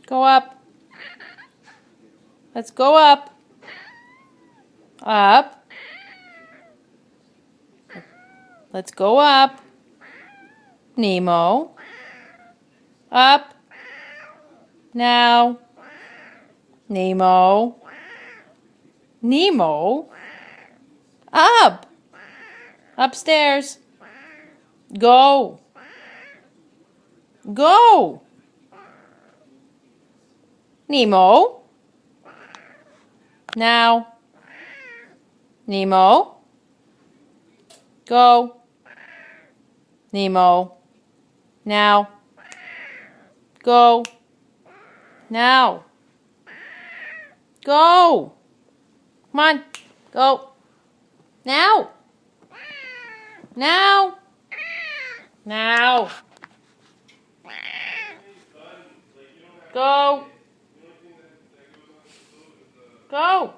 Go up. Let's go up. Up. Let's go up. Nemo. Up. Now. Nemo. Nemo. Up. Upstairs. Go. Go. Nemo. Now. Nemo. Go. Nemo. Now. Go. Now. Go. Come on. Go. Now. Now. Now. Go. Go.